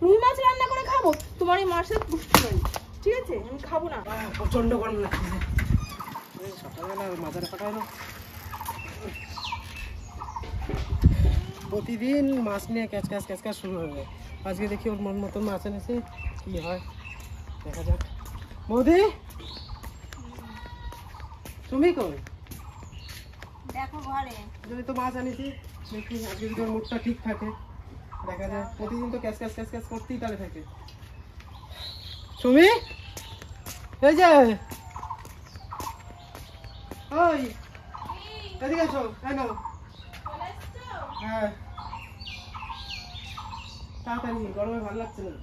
রুই মাছ রান্না করে খাবো? তোমার এই মাছের পুষ্টি নাই, ঠিক আছে? আমি খাবো না। প্রচন্ড গরম লাগছে, সকালবেলা মাথাটা ফাটায় না। প্রতিদিন মাছ নিয়ে ক্যাচ ক্যাচ ক্যাচ ক্যাচ শুরু হয়ে যায়। আজকে দেখি ওর মন মতন মাছ এনেছে, কি হয় দেখা যাক। বৌদি তুমি কই? দেখো ঘরে যদি তো মাছ আনিছি, দেখি আজকে যদি ওর মুখটা ঠিক থাকে দেখা যায়। প্রতিদিন তো ক্যাচ ক্যাচ ক্যাচ ক্যাচ করতেই তাহলে থাকে। সুমি এই যে, ওই এদিকে এসো। এই নাও। হ্যাঁ তাড়াতাড়ি, গরমে ভালো লাগছে না।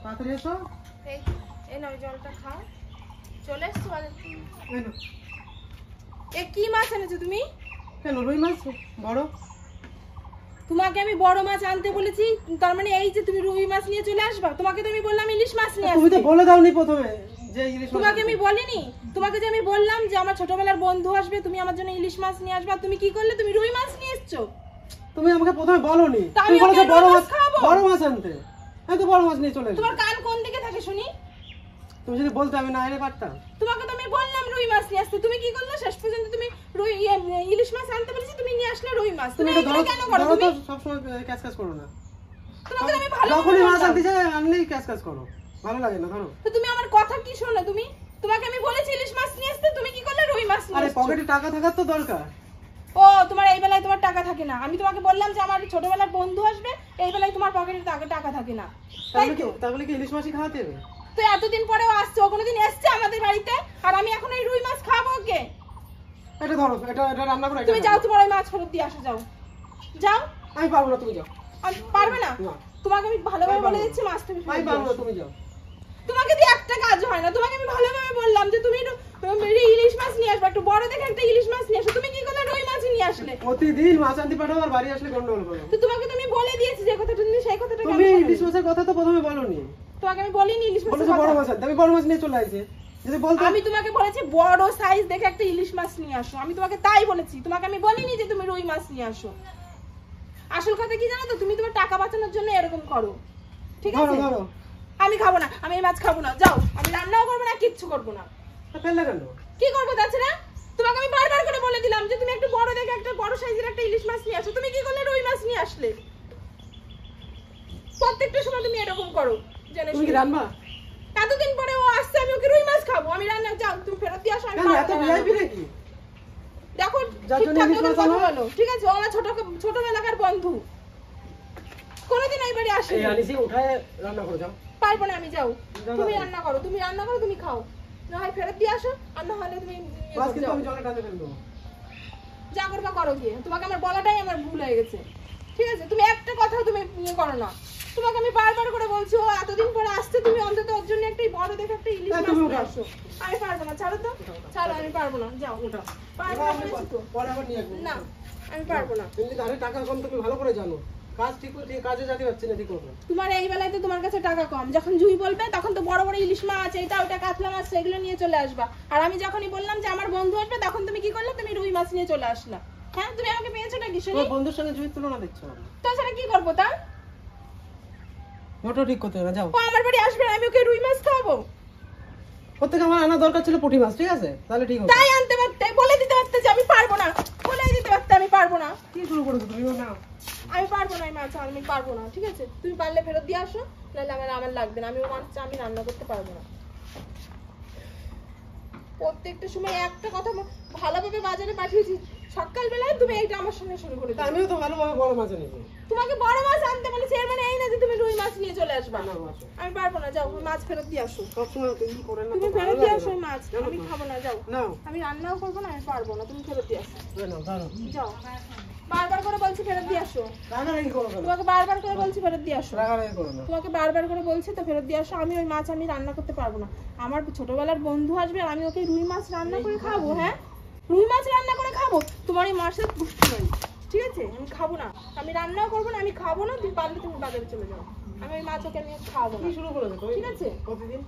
তাড়াতাড়ি এসো। এই নাও জলটা খাও। চলে এসছো বাজার থেকে? এই নাও। এ কি মাছ এনেছো তুমি? কেন রুই মাছ বড়? তোমাকে আমি বড় মাছ আনতে বলেছি, তার মানে এই যে তুমি রুই মাছ নিয়ে চলে আসবা? তোমাকে তো আমি বললাম ইলিশ মাছ নিয়ে তুমি তো আসতে। বলে দাওনি প্রথমে যে ইলিশ মাছ। তোমাকে আমি বলিনি? তোমাকে যে আমি বললাম যে আমার ছোটবেলার বন্ধু আসবে, তুমি আমার জন্য ইলিশ মাছ নিয়ে আসবা, তুমি কি করলে? তুমি রুই মাছ নিয়ে এসছো। তুমি আমাকে প্রথমে বলোনি, তা আমি তুমি বলেছো ওকে বড় রুই মাছ, মাছ খাওয়াবো? বড় মাছ আনতে। আমি তো বড় মাছ নিয়ে চলে এসেছি। তোমার কান কোন দিকে থাকে শুনি? তুমি যদি বলতে আমি না এনে পারতাম। তোমাকে তো আমি বললাম রুই মাছ নিয়ে আসতে, তুমি কি করলে? শেষ পর্যন্ত তুমি ইলিশ মাছ আনতে বলেছি, তুমি নিয়ে আসলে রুই মাছ। তুমি তুমি তো এটা কেন করো? ধরো তো তুমি সব সময় ক্যাচ ক্যাচ করো না। তোমাকে তো আমি ভালো যখনই মাছ বললাম। আনতে যাই আনলেই ক্যাচ ক্যাচ করো, ভালো লাগে না। ধরো তো তুমি আমার কথা কি শোনো? তুমি, তোমাকে আমি বলেছি ইলিশ মাছ নিয়ে আসতে, তুমি কি করলে? রুই মাছ নিয়ে আরে এসছো। পকেটে টাকা থাকার তো দরকার। ও তোমার এই বেলায় তোমার টাকা থাকে না? আমি তোমাকে বললাম যে আমার ছোটবেলার বন্ধু আসবে, এই বেলায় তোমার পকেটে টাকা থাকে না, তাই তো? তাহলে কি ইলিশ মাছই খাওয়াতে হবে? তো এতদিন পরেও আসছে, ও কোনোদিন এসছে আমাদের বাড়িতে? আর আমি এখন এই রুই মাছ খাবো ওকে? এটা ধরো, এটা রান্না করে। তুমি যাও, তোমার ওই মাছ ফেরত দিয়ে আসো, যাও যাও। আমি পারবো না, তুমি যাও। আমি পারবে না? না তোমাকে আমি ভালোভাবে বলে দিচ্ছি মাছ তুমি আমি পারবো না, তুমি যাও। তোমাকে দিয়ে একটা কাজ হয় না। তোমাকে আমি ভালোভাবে বললাম যে তুমি ইলিশ মাছ নিয়ে আসবে, একটু বড় দেখে একটা ইলিশ মাছ নিয়ে আসো, তুমি কি করলে? রুই মাছ নিয়ে আসলে। প্রতিদিন মাছ আনতে পাঠাও আর বাড়ি আসলে গন্ডগোল করো। তো তোমাকে তো আমি বলে দিয়েছি যে কথাটা, তুমি সেই কথাটা কেন তুমি বলনি? ইলিশ মাছের কথা তো প্রথমে বলোনি। তোমাকে আমি বলিনি ইলিশ মাছের বলেছো বড় কথা? মাছ আনতে, আমি বড় মাছ নিয়ে চলে আসছি। যদি বলতো আমি তোমাকে বলেছি বড় সাইজ দেখে একটা ইলিশ মাছ নিয়ে আসো, আমি তোমাকে তাই বলেছি। তোমাকে আমি বলিনি যে তুমি রুই মাছ নিয়ে আসো। আসল কথা কি জানো তো? তুমি তোমার টাকা বাঁচানোর জন্য এরকম করো, ঠিক ধরো আছে? ধরো। আমি খাবো না, আমি এই মাছ খাবো না, যাও। আমি রান্নাও করবো না, কিচ্ছু করবো না। ফেললে কেন? কি করবো তাছাড়া? তোমাকে আমি বারবার করে বলে দিলাম যে তুমি একটু বড় দেখে একটা বড় সাইজের একটা ইলিশ মাছ নিয়ে আসো, তুমি কি করলে? রুই মাছ নিয়ে আসলে। প্রত্যেকটা সময় তুমি এরকম করো, জানো? তুমি কি রান্না? এতদিন পরে ও আসছে, আমি ওকে রুই মাছ খাবো, আমি রান্না, যাও তুমি ফেরত দিয়ে আসো। আমি কেন এত পারবো না ভিআইপি রান্না নাকি? করতে। দেখো যার জন্য ঠিকঠাক ইলিশ করে মাছ কথা আনো? বলো, ঠিক আছে? ও আমার ছোটবেলাকার বন্ধু, কোনোদিন এই বাড়ি আসে এই আনিছি, উঠায় রান্না করে যাও। পারবো না আমি, যাও। যাও, তুমি যাও। রান্না করো, তুমি রান্না করো, তুমি খাও, না হয় ফেরত দিয়ে আসো, আর না হলে তুমি ইয়ে মাছ করো, কিন্তু যাও। আমি জলের টানে ফেলবো। যা করবা করো গিয়ে, তোমাকে আমার বলাটাই আমার ভুল হয়ে গেছে, ঠিক আছে? তুমি একটা কথাও তুমি ইয়ে করো না। তোমাকে আমি বারবার করে বলছি ও এতদিন পরে আসছে, তুমি অন্তত ওর জন্য একটা বড় দেখে একটা ইলিশ হ্যাঁ, মাছ তুমি নিয়ে উঠাও। আসো। আমি পারবো না, ছাড়ো তো, ছাড়ো, আমি পারবো না, যাও। উঠাও। পারবো না বলেছি তো। পরে আবার নিয়ে আসবো। না, আমি পারবো না। এমনি ধারে টাকা কম, তুমি ভালো করে জানো। কাজ ঠিক কাজে যেতে পারছি না ঠিক মতো। তোমার এই বেলায় তো তোমার কাছে টাকা কম, যখন জুই বলবে তখন তো বড় বড় ইলিশ মাছ, এটা ওটা কাতলা মাছ, সেগুলো নিয়ে চলে আসবা। আর আমি যখনই বললাম যে আমার বন্ধু আসবে, তখন তুমি কি করলে? তুমি রুই মাছ নিয়ে চলে আসলা। হ্যাঁ, তুমি আমাকে পেয়েছো নাকি শুনি? তোমার বন্ধুর সঙ্গে জুই তুলনা দেখছো? তাছাড়া কি করবো তা? মোটো ঠিক করতে হবে না, যাও। ও আমার বাড়ি আসবে, আমি ওকে রুই মাছ খাওয়াবো? প্রত্যেকে আমার আনা দরকার ছিল পুঁটি মাছ, ঠিক আছে? তাহলে ঠিক হবে। তাই আনতে পারতে, বলে দিতে পারতে যে আমি পারবো না, বলে দিতে পারতে আমি পারবো না। কি শুরু করেছো তুমি? না আমি পারবো না, এই মাছ আমি পারবো না, ঠিক আছে? তুমি পারলে ফেরত দিয়ে আসো, নাহলে আমার লাগবে না, আমি ও মাছটা আমি রান্না করতে পারবো না। প্রত্যেকটা সময় একটা কথা ভালোভাবে বাজারে পাঠিয়েছি, সকালবেলায় তুমি এইটা আমার সঙ্গে শুরু করে তা দিলে। আমিও তো ভালোভাবে বড় মাছ এনেছি। তোমাকে বড় মাছ আনতে বলেছি, এর মানে এই না যে তুমি রুই মাছ নিয়ে চলে আসবা। না মাছ আমি পারবো না, যাও, মাছ ফেরত দিয়ে আসো। সবসময় তুমি করে না, তুমি তো ভালো ফেরত দিয়ে লাগে আসো না। ওই মাছ, জানো আমি তো? খাবো না, যাও। নাও, আমি রান্নাও করবো না, আমি পারবো না, তুমি ফেরত দিয়ে আসো, নাও, ধরো। যাও। বারবার করে বলছি ফেরত দিয়ে আসো, রাগারাগি করো কেন? তোমাকে বারবার করে বলছি ফেরত দিয়ে আসো, রাগারাগি করো না। তোমাকে বারবার করে বলছি তো ফেরত দিয়ে আসো। আমি ওই মাছ আমি রান্না করতে পারবো না, আমার ছোটবেলার বন্ধু আসবে আর আমি ওকে রুই মাছ রান্না করে খাবো? হ্যাঁ, রুই মাছ রান্না করে খাবো? তোমার এই মাছের পুষ্টি নাই, ঠিক আছে? আমি খাবো না, আমি রান্নাও করবো না, আমি খাবো না। তুমি পারলে তুমি বাজারে চলে যাও, আমি ওই মাছ ওকে নিয়ে খাবো না। কি শুরু করেছো তুমি? ঠিক আছে? প্রতিদিন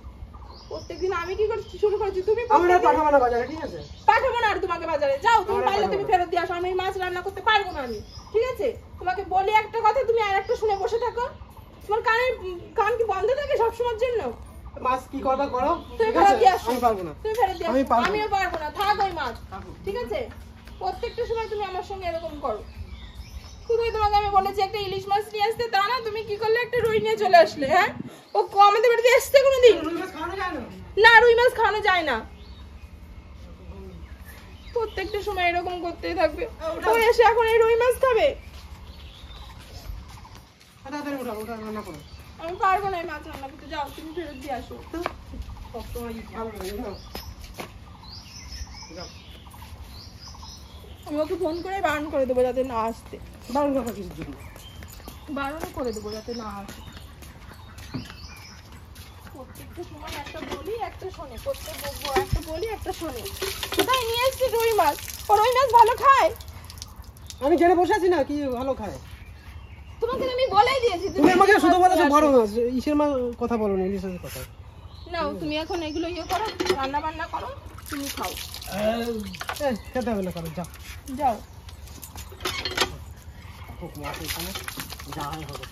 প্রত্যেকদিন আমি কি করছি শুরু করেছি, তুমি আমরা পাঠাবো না বাজারে, ঠিক আছে? পাঠাবো না আর তোমাকে বাজারে, যাও তুমি পারলে তুমি ফেরত দিয়ে আসো, আমি এই মাছ রান্না করতে পারবো না আমি, ঠিক আছে? তোমাকে বলি একটা কথা, তুমি আর একটা শুনে বসে থাকো, তোমার কান কি বন্ধ থাকে সবসময়ের জন্য? মাছ কি করবা করো, তুমি ঠিক ফেরত আছে? দিয়ে আসো, আমি পারবো না। তুমি ফেরত দিয়ে আমি আসো, পারবো না। আমিও পারবো না, থাক ওই মাছ, ঠিক আছে? প্রত্যেকটা সময় তুমি আমার সঙ্গে এরকম করো। শুধুই তোমাকে আমি বলেছি একটা ইলিশ মাছ নিয়ে আসতে, তা না তুমি কি করলে একটা রুই নিয়ে চলে আসলে, হ্যাঁ? ও আমাদের বাড়িতে এসছে কোনোদিন? রুই মাছ খাওয়ানো যায় না? না, রুই মাছ খাওয়ানো যায় না। প্রত্যেকটা সময় এরকম করতেই থাকবে, ও এসে এখন এই রুই মাছ খাবে? তাড়াতাড়ি ওঠা, ওঠা রান্না করো। আমি পারবো না এই মাছ রান্না করতে, যাও তুমি ফেরত দিয়ে আসো। সবসময় ভালো লাগে, যাও। যাও। আমি ওকে ফোন করে বারণ করে দেবো যাতে না আসতে, বারণ কথা কিছুর জন্য। বারণ করে দেবো যাতে না আসে। প্রত্যেকটা সময় একটা বলি একটা শোনে, প্রত্যেক একটা বলি একটা শোনে। কোথায় নিয়ে এসছি রুই মাছ? ও রুই মাছ ভালো খায়? আমি জেনে বসে আছি না কি ভালো খায়। তোমাকে তো আমি বলেই দিয়েছি তুমি আমাকে শুধু বলেছো নিয়ে বড় আসো। মাছ, ইসের মাছ কথা বলো না, ইলিশের কথা। নাও তুমি এখন এগুলো ইয়ে করো, রান্না বান্না করো, তুমি খাও, খেতে হবে না, করো যাও। যাও। খুব মাছ এখানে যাই হবে।